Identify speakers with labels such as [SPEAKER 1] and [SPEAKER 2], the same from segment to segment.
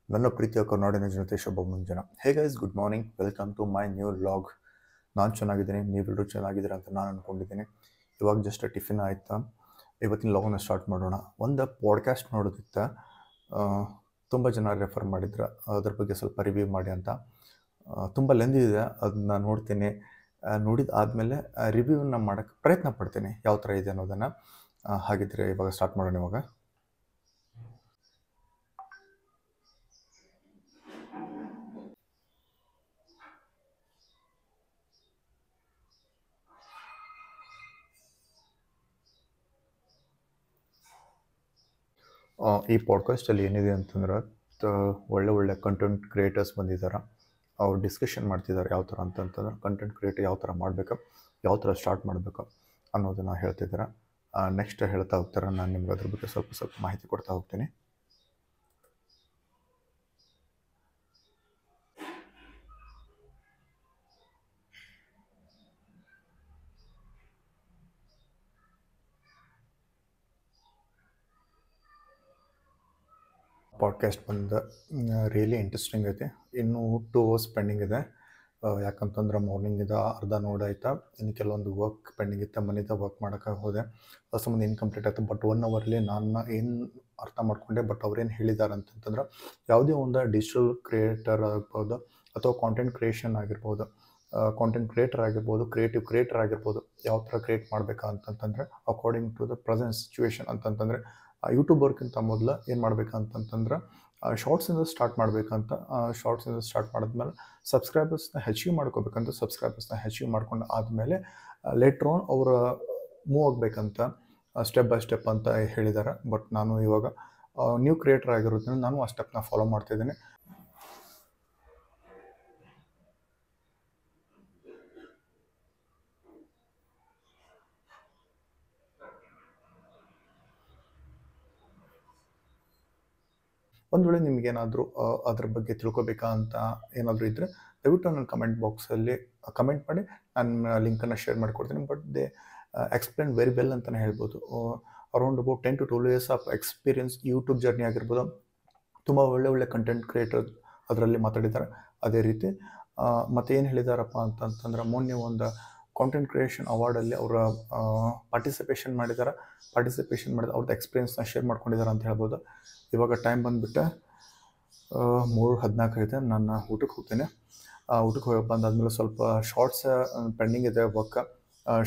[SPEAKER 1] ನನ್ನ ಪ್ರೀತಿಯ ಕರ್ನಾಡಿನ ಜನತೆ ಶುಭ ಮುಂಜಾನೆ. Hey guys, good morning, welcome to my new vlog. ನಾನು ಚೆನ್ನಾಗಿದ್ದೀನಿ, ನೀವೆಲ್ಲರೂ ಚೆನ್ನಾಗಿದ್ದೀರಾ ಅಂತ ನಾನು ಅಂದ್ಕೊಂಡಿದ್ದೀನಿ. ಇವಾಗ ಜಸ್ಟ್ ಟಿಫಿನ್ ಆಯಿತಾ, ಇವತ್ತಿನ ಲಾಗನ್ನ ಸ್ಟಾರ್ಟ್ ಮಾಡೋಣ. ಒಂದು ಪಾಡ್ಕ್ಯಾಸ್ಟ್ ನೋಡೋದಿತ್ತ, ತುಂಬ ಜನ ರೆಫರ್ ಮಾಡಿದ್ರು ಅದ್ರ ಬಗ್ಗೆ ಸ್ವಲ್ಪ ರಿವ್ಯೂ ಮಾಡಿ ಅಂತ. ತುಂಬ ಲೆಂದಿ ಇದೆ, ಅದನ್ನ ನೋಡ್ತೀನಿ. ನೋಡಿದ ಆದಮೇಲೆ ರಿವ್ಯೂನ ಮಾಡೋಕ್ಕೆ ಪ್ರಯತ್ನ ಪಡ್ತೀನಿ ಯಾವ ಥರ ಇದೆ ಅನ್ನೋದನ್ನು. ಹಾಗಿದ್ರೆ ಇವಾಗ ಸ್ಟಾರ್ಟ್ ಮಾಡೋಣ. ಇವಾಗ ಈ ಪಾಡ್ಕಾಸ್ಟಲ್ಲಿ ಏನಿದೆ ಅಂತಂದ್ರೆ, ಒಳ್ಳೆ ಕಂಟೆಂಟ್ ಕ್ರಿಯೇಟರ್ಸ್ ಬಂದಿದ್ದಾರೆ. ಅವ್ರು ಡಿಸ್ಕಷನ್ ಮಾಡ್ತಿದ್ದಾರೆ ಯಾವ ಥರ ಅಂತಂತಂದ್ರೆ ಕಂಟೆಂಟ್ ಕ್ರಿಯೇಟ್ ಯಾವ ಥರ ಮಾಡಬೇಕು, ಯಾವ ಥರ ಸ್ಟಾರ್ಟ್ ಮಾಡಬೇಕು ಅನ್ನೋದನ್ನು ಹೇಳ್ತಿದ್ದಾರೆ. ನೆಕ್ಸ್ಟ್ ಹೇಳ್ತಾ ಹೋಗ್ತಾರೆ, ನಾನು ನಿಮ್ಗೆ ಅದ್ರ ಬಗ್ಗೆ ಸ್ವಲ್ಪ ಮಾಹಿತಿ ಕೊಡ್ತಾ ಹೋಗ್ತೀನಿ. ಪಾಡ್ಕಾಸ್ಟ್ ಬಂದು ರಿಯಲಿ ಇಂಟ್ರೆಸ್ಟಿಂಗ್ ಐತೆ. ಇನ್ನೂ 2 ಅವರ್ಸ್ ಪೆಂಡಿಂಗ್ ಇದೆ. ಯಾಕಂತಂದ್ರೆ ಮಾರ್ನಿಂಗಿಂದ ಅರ್ಧ ನೋಡಾಯ್ತಾ, ಇನ್ನು ಕೆಲವೊಂದು ವರ್ಕ್ ಪೆಂಡಿಂಗ್ ಇತ್ತು, ಮನೆಯಿಂದ ವರ್ಕ್ ಮಾಡೋಕ್ಕೆ ಹೋದೆ, ಅದು ಸಂಬಂಧ ಇನ್ಕಂಪ್ಲೀಟ್ ಆಯಿತು. ಬಟ್ 1 ಅವರ್ಲಿ ನಾನು ಏನು ಅರ್ಥ ಮಾಡ್ಕೊಂಡೆ, ಬಟ್ ಅವ್ರೇನು ಹೇಳಿದ್ದಾರೆ ಅಂತಂತಂದ್ರೆ, ಯಾವುದೇ ಒಂದು ಡಿಜಿಟಲ್ ಕ್ರಿಯೇಟರ್ ಆಗ್ಬೋದು ಅಥವಾ ಕಾಂಟೆಂಟ್ ಕ್ರಿಯೇಷನ್ ಆಗಿರ್ಬೋದು, ಕಾಂಟೆಂಟ್ ಕ್ರಿಯೇಟರ್ ಆಗಿರ್ಬೋದು, ಕ್ರಿಯೇಟಿವ್ ಕ್ರಿಯೇಟರ್ ಆಗಿರ್ಬೋದು, ಯಾವ ಥರ ಕ್ರಿಯೇಟ್ ಮಾಡಬೇಕಾ ಅಂತಂತಂದರೆ according to the present situation ಅಂತಂತಂದರೆ, ಯೂಟ್ಯೂಬರ್ಗಿಂತ ಮೊದಲು ಏನು ಮಾಡಬೇಕಂತಂತಂದ್ರೆ ಶಾರ್ಟ್ಸಿಂದ ಸ್ಟಾರ್ಟ್ ಮಾಡಬೇಕಂತ. ಶಾರ್ಟ್ಸಿಂದ ಸ್ಟಾರ್ಟ್ ಮಾಡಿದ್ಮೇಲೆ ಸಬ್ಸ್ಕ್ರೈಬರ್ಸ್ನ ಹೆಚ್ಚಿಗೆ ಮಾಡ್ಕೋಬೇಕಂತ. ಸಬ್ಸ್ಕ್ರೈಬರ್ಸ್ನ ಹೆಚ್ಚಿಗೆ ಮಾಡ್ಕೊಂಡು ಆದಮೇಲೆ ಲೇಟ್ರ್ ಆನ್ ಅವರ ಮೂವ್ ಆಗಬೇಕಂತ, ಸ್ಟೆಪ್ ಬೈ ಸ್ಟೆಪ್ ಅಂತ ಹೇಳಿದ್ದಾರೆ. ಬಟ್ ನಾನು ಇವಾಗ ನ್ಯೂ ಕ್ರಿಯೇಟರ್ ಆಗಿರೋದ್ರಿಂದ ನಾನು ಆ ಸ್ಟೆಪ್ನ ಫಾಲೋ ಮಾಡ್ತಿದ್ದೀನಿ. ಒಂದು ವೇಳೆ ನಿಮಗೇನಾದರೂ ಅದ್ರ ಬಗ್ಗೆ ತಿಳ್ಕೊಬೇಕಾ ಅಂತ ಏನಾದರೂ ಇದ್ದರೆ ದಯವಿಟ್ಟು ನನ್ನ ಕಮೆಂಟ್ ಬಾಕ್ಸಲ್ಲಿ ಕಮೆಂಟ್ ಮಾಡಿ, ನಾನು ಲಿಂಕನ್ನು ಶೇರ್ ಮಾಡಿಕೊಡ್ತೀನಿ. But they explain very well ಅಂತಲೇ ಹೇಳ್ಬೋದು. Around about 10 to 12 years of experience YouTube journey ಆಗಿರ್ಬೋದು. ತುಂಬ ಒಳ್ಳೆ ಕಂಟೆಂಟ್ ಕ್ರಿಯೇಟರ್ ಅದರಲ್ಲಿ ಮಾತಾಡಿದ್ದಾರೆ. ಅದೇ ರೀತಿ ಮತ್ತು ಏನು ಹೇಳಿದಾರಪ್ಪ ಅಂತಂತಂದ್ರೆ, ಮೊನ್ನೆ ಒಂದು ಕಾಂಟೆಂಟ್ ಕ್ರಿಯೇಷನ್ ಅವಾರ್ಡಲ್ಲಿ ಅವರ ಪಾರ್ಟಿಸಿಪೇಷನ್ ಮಾಡಿದ್ದಾರೆ. ಮಾಡಿದ ಅವ್ರದ್ದು ಎಕ್ಸ್ಪೀರಿಯನ್ಸ್ನ ಶೇರ್ ಮಾಡ್ಕೊಂಡಿದ್ದಾರೆ ಅಂತ ಹೇಳ್ಬೋದು. ಇವಾಗ ಟೈಮ್ ಬಂದುಬಿಟ್ಟು 3:14 ಐತೆ. ನಾನು ಊಟಕ್ಕೆ ಹೋಗ್ತೇನೆ. ಊಟಕ್ಕೆ ಹೋಗಿ ಬಂದಾದಮೇಲೆ ಸ್ವಲ್ಪ ಶಾರ್ಟ್ಸ್ ಪೆಂಡಿಂಗ್ ಇದೆ ವರ್ಕ್.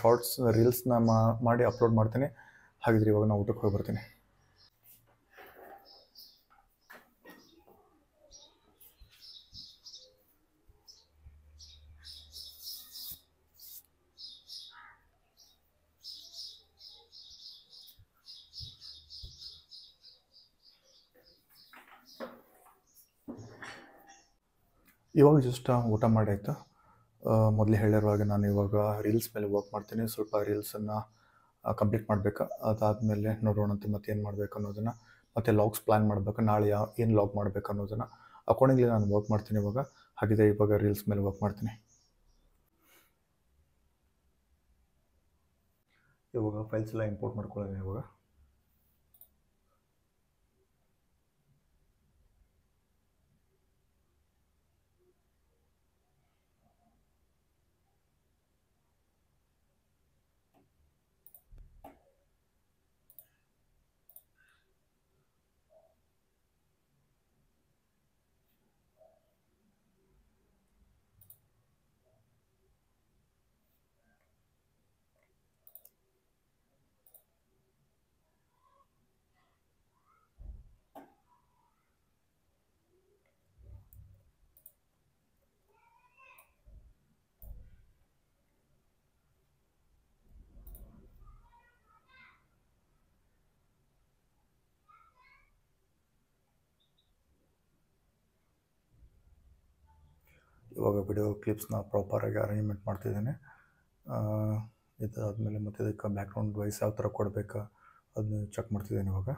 [SPEAKER 1] ಶಾರ್ಟ್ಸ್ ರೀಲ್ಸ್ನ ಮಾಡಿ ಅಪ್ಲೋಡ್ ಮಾಡ್ತೀನಿ. ಹಾಗಿದ್ರೆ ಇವಾಗ ನಾನು ಊಟಕ್ಕೆ ಹೋಗಿ ಬರ್ತೀನಿ. ಇವಾಗ ಜಸ್ಟ್ ಊಟ ಮಾಡಾಯ್ತು. ಮೊದಲೇ ಹೇಳಿರುವಾಗ ನಾನು ಇವಾಗ ರೀಲ್ಸ್ ಮೇಲೆ ವರ್ಕ್ ಮಾಡ್ತೀನಿ. ಸ್ವಲ್ಪ ರೀಲ್ಸನ್ನು ಕಂಪ್ಲೀಟ್ ಮಾಡಬೇಕು. ಅದಾದಮೇಲೆ ನೋಡೋಣಂತೆ ಮತ್ತೆ ಏನು ಮಾಡಬೇಕು ಅನ್ನೋದನ್ನು, ಮತ್ತು ಲಾಗ್ಸ್ ಪ್ಲ್ಯಾನ್ ಮಾಡಬೇಕು. ನಾಳೆ ಏನು ಲಾಗ್ ಮಾಡಬೇಕು ಅನ್ನೋದನ್ನು ಅಕಾರ್ಡಿಂಗ್ಲಿ ನಾನು ವರ್ಕ್ ಮಾಡ್ತೀನಿ ಇವಾಗ. ಹಾಗಿದ್ರೆ ಇವಾಗ ರೀಲ್ಸ್ ಮೇಲೆ ವರ್ಕ್ ಮಾಡ್ತೀನಿ. ಇವಾಗ ಫೈಲ್ಸ್ ಎಲ್ಲ ಇಂಪೋರ್ಟ್ ಮಾಡ್ಕೊಳ್ಳೋಣ ಇವಾಗ. ಇವಾಗ ವಿಡಿಯೋ ಕ್ಲಿಪ್ಸ್ನ ಪ್ರಾಪರಾಗಿ ಅರೇಂಜ್ಮೆಂಟ್ ಮಾಡ್ತಿದ್ದೇನೆ. ಇದಾದಮೇಲೆ ಮತ್ತು ಇದಕ್ಕೆ ಬ್ಯಾಕ್ಗ್ರೌಂಡ್ ವಾಯ್ಸ್ ಯಾವ ಥರ ಕೊಡಬೇಕು ಅದನ್ನ ಚೆಕ್ ಮಾಡ್ತಿದ್ದೇನೆ ಇವಾಗ.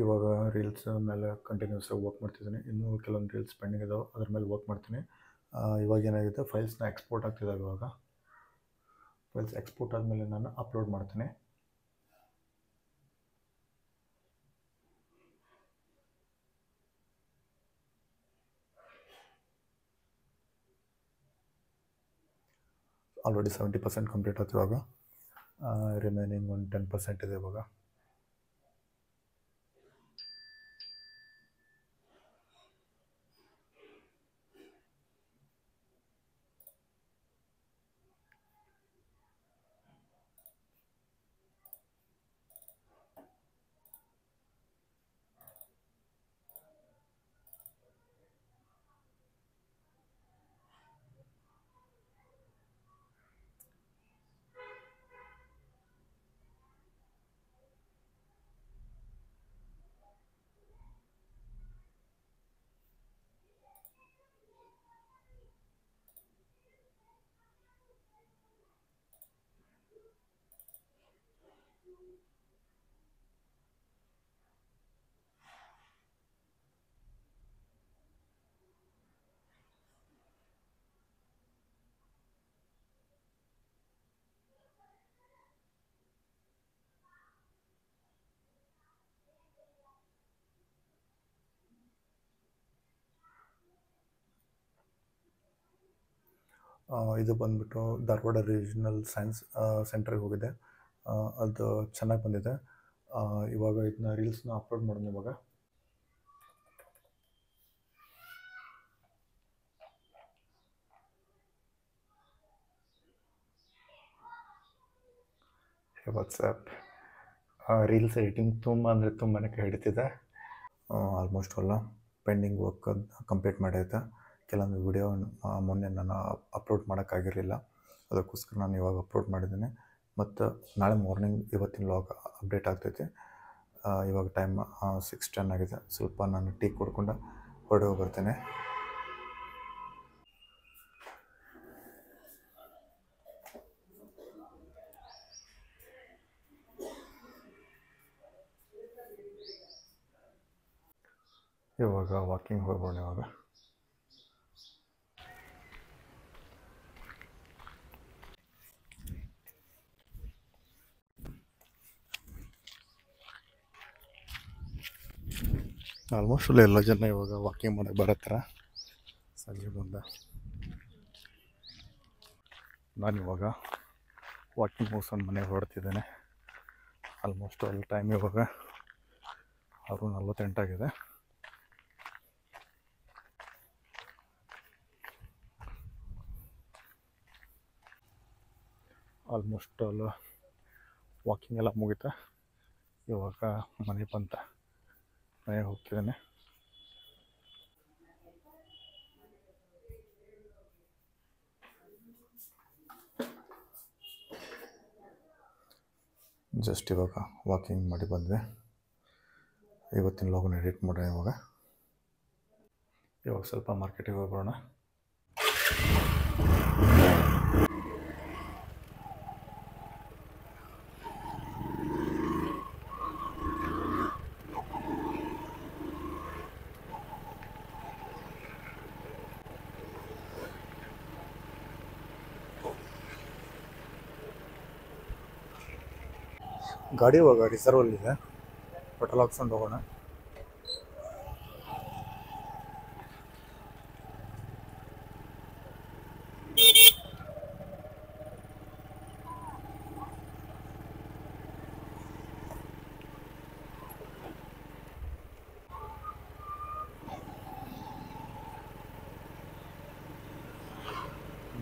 [SPEAKER 1] ಇವಾಗ ರೀಲ್ಸ್ ಮೇಲೆ ಕಂಟಿನ್ಯೂಸ್ ಆಗಿ ವರ್ಕ್ ಮಾಡ್ತಿದ್ದೀನಿ. ಇನ್ನೂ ಕೆಲವೊಂದು ರೀಲ್ಸ್ ಪೆಂಡಿಂಗ್ ಇದಾವೆ, ಅದ್ರ ಮೇಲೆ ವರ್ಕ್ ಮಾಡ್ತೀನಿ. ಇವಾಗ ಏನಾಗಿದೆ, ಫೈಲ್ಸ್ನ ಎಕ್ಸ್ಪೋರ್ಟ್ ಆಗ್ತಿದ್ದಾವೆ. ಇವಾಗ ಫೈಲ್ಸ್ ಎಕ್ಸ್ಪೋರ್ಟ್ ಆದಮೇಲೆ ನಾನು ಅಪ್ಲೋಡ್ ಮಾಡ್ತೀನಿ. ಆಲ್ರೆಡಿ 70% ಕಂಪ್ಲೀಟ್ ಆಯ್ತು. ಇವಾಗ ರಿಮೈನಿಂಗ್ ಒಂದು 10% ಇದೆ ಇವಾಗ. ಇದು ಬಂದುಬಿಟ್ಟು ಧಾರವಾಡ ರೀಜ್ನಲ್ ಸೈನ್ಸ್ ಸೆಂಟ್ರಿಗೆ ಹೋಗಿದೆ. ಅದು ಚೆನ್ನಾಗಿ ಬಂದಿದೆ. ಇವಾಗ ಇದನ್ನ ರೀಲ್ಸ್ನ ಅಪ್ಲೋಡ್ ಮಾಡೋಣ. ಇವಾಗ ವಾಟ್ಸಪ್ ರೀಲ್ಸ್ ಎಡಿಟಿಂಗ್ ತುಂಬ ತುಂಬಾ ಹಿಡಿತಿದೆ. ಆಲ್ಮೋಸ್ಟ್ ಎಲ್ಲ ಪೆಂಡಿಂಗ್ ವರ್ಕ್ ಕಂಪ್ಲೀಟ್ ಮಾಡೈತೆ. ಕೆಲವೊಂದು ವಿಡಿಯೋ ಮೊನ್ನೆ ನಾನು ಅಪ್ಲೋಡ್ ಮಾಡೋಕ್ಕಾಗಿರಲಿಲ್ಲ, ಅದಕ್ಕೋಸ್ಕರ ನಾನು ಇವಾಗ ಅಪ್ಲೋಡ್ ಮಾಡಿದ್ದೀನಿ. ಮತ್ತು ನಾಳೆ ಮಾರ್ನಿಂಗ್ ಇವತ್ತಿನ ಲಾಗ್ ಅಪ್ಡೇಟ್ ಆಗ್ತೈತಿ. ಇವಾಗ ಟೈಮ್ 6:10 ಆಗಿದೆ. ಸ್ವಲ್ಪ ನಾನು ಟೀ ಕುಡ್ಕೊಂಡು ಹೊರಗೆ ಬರ್ತೇನೆ. ಇವಾಗ ವಾಕಿಂಗ್ ಹೋಗ್ಬೋಣ. ಇವಾಗ ಆಲ್ಮೋಸ್ಟ್ ಎಲ್ಲ ಜನ ಇವಾಗ ವಾಕಿಂಗ್ ಮಾಡೋಕ್ಕೆ ಬರತ್ತಾರ ಸಂಜೆ ಮುಂದೆ. ನಾನು ಇವಾಗ ವಾಕಿಂಗ್ ಮುಗಿಸ್ಕೊಂಡು ಮನೆಗೆ ಹೊರಡ್ತಿದ್ದೇನೆ. ಆಲ್ಮೋಸ್ಟ್ ಅಲ್ಲಿ ಟೈಮ್ ಇವಾಗ 6:48 ಆಗಿದೆ. ಆಲ್ಮೋಸ್ಟ್ ಅಲ್ಲಿ ವಾಕಿಂಗ್ ಎಲ್ಲ ಮುಗಿತಾ. ಇವಾಗ ಮನೆಗೆ ಹೋಗ್ತಿದ್ದೇನೆ. ಜಸ್ಟ್ ಇವಾಗ ವಾಕಿಂಗ್ ಮಾಡಿ ಬಂದ್ವಿ. ಇವತ್ತಿನ ಲಾಗನ್ನ ಎಡಿಟ್ ಮಾಡೋಣ. ಇವಾಗ ಸ್ವಲ್ಪ ಮಾರ್ಕೆಟಿಗೆ ಹೋಗ್ಬರೋಣ. ಗಾಡಿ ಇವಾಗ ರಿಸರ್ವಲ್ಲಿದೆ, ಪೆಟ್ರೋಲ್ ಹಾಕ್ಸ್ಕೊಂಡು ಹೋಗೋಣ.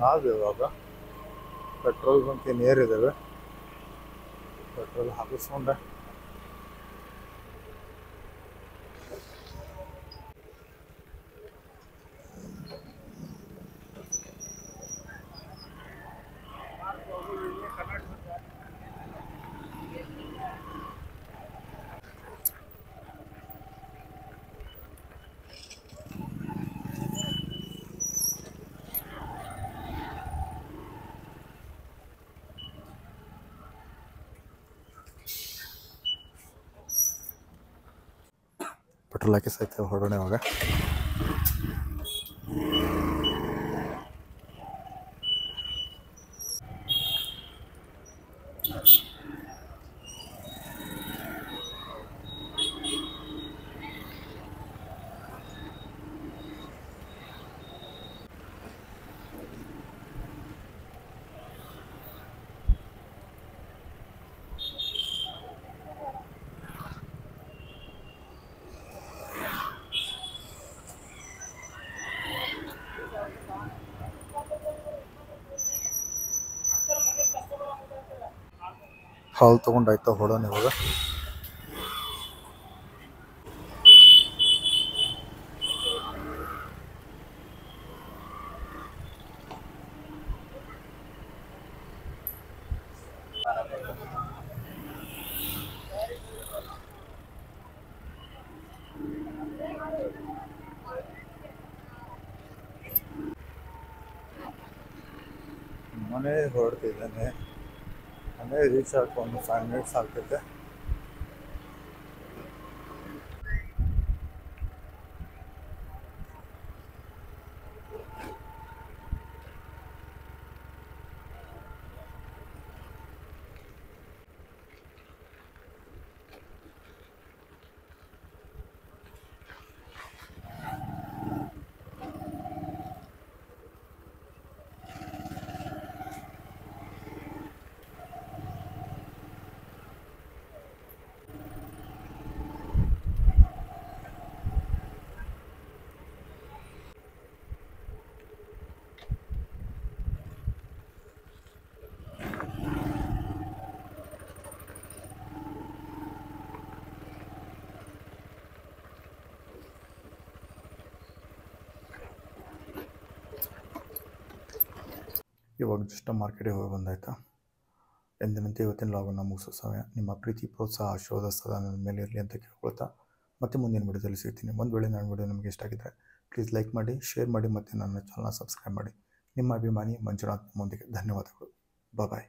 [SPEAKER 1] ನಾವು ಇವಾಗ ಪೆಟ್ರೋಲ್ ಬಂಕ್ ನೇರಿದ್ದೇವೆ. ಪೆಟ್ರೋಲ್ ಹಾಕಿಸ್ಕೊಂಡೆ ಪೆಟ್ರೋಲ್ ಹಾಕಿ ಸಹಿತ ಹೊರಡೋಣ ಇವಾಗ. ಹಾಲ್ ತೊಗೊಂಡಾಯ್ತಾ ಹೊಡೋಣ ಇವಾಗ. ಮನೆ ಹೊರಡ್ತಿದ್ದಾನೆ. ಮನೆ ರೀಚ್ ಆಗಕ್ಕೆ ಒಂದು 5 ಮಿನಿಟ್ಸ್ ಆಗ್ತೈತೆ. ಇವಾಗ ಜಸ್ಟ್ ಮಾರ್ಕೆಟಿಗೆ ಹೋಗಿ ಬಂದಾಯ್ತಾ. ಎಂದಿನಂತೆ ಇವತ್ತಿನ ಲಾಗನ್ನು ಮುಗಿಸೋ ಸಮಯ. ನಿಮ್ಮ ಪ್ರೀತಿ ಪ್ರೋತ್ಸಾಹ ಆಶೀರ್ವಾದ ಸದಾ ನನ್ನ ಮೇಲೆ ಇರಲಿ ಅಂತ ಕೇಳ್ಕೊಳ್ತಾ ಮತ್ತೆ ಮುಂದಿನ ವಿಡಿಯೋದಲ್ಲಿ ಸಿಗ್ತೀನಿ. ಒಂದು ವೇಳೆ ನನ್ನ ವಿಡಿಯೋ ನಿಮಗೆ ಇಷ್ಟ ಆಗಿದ್ದರೆ ಪ್ಲೀಸ್ ಲೈಕ್ ಮಾಡಿ, ಶೇರ್ ಮಾಡಿ ಮತ್ತು ನನ್ನ ಚಾನಲ್ನ ಸಬ್ಸ್ಕ್ರೈಬ್ ಮಾಡಿ. ನಿಮ್ಮ ಅಭಿಮಾನಿ ಮಂಜುನಾಥ್ ಮುಂದಿಗೆ ಧನ್ಯವಾದಗಳು. ಬಾಯ್.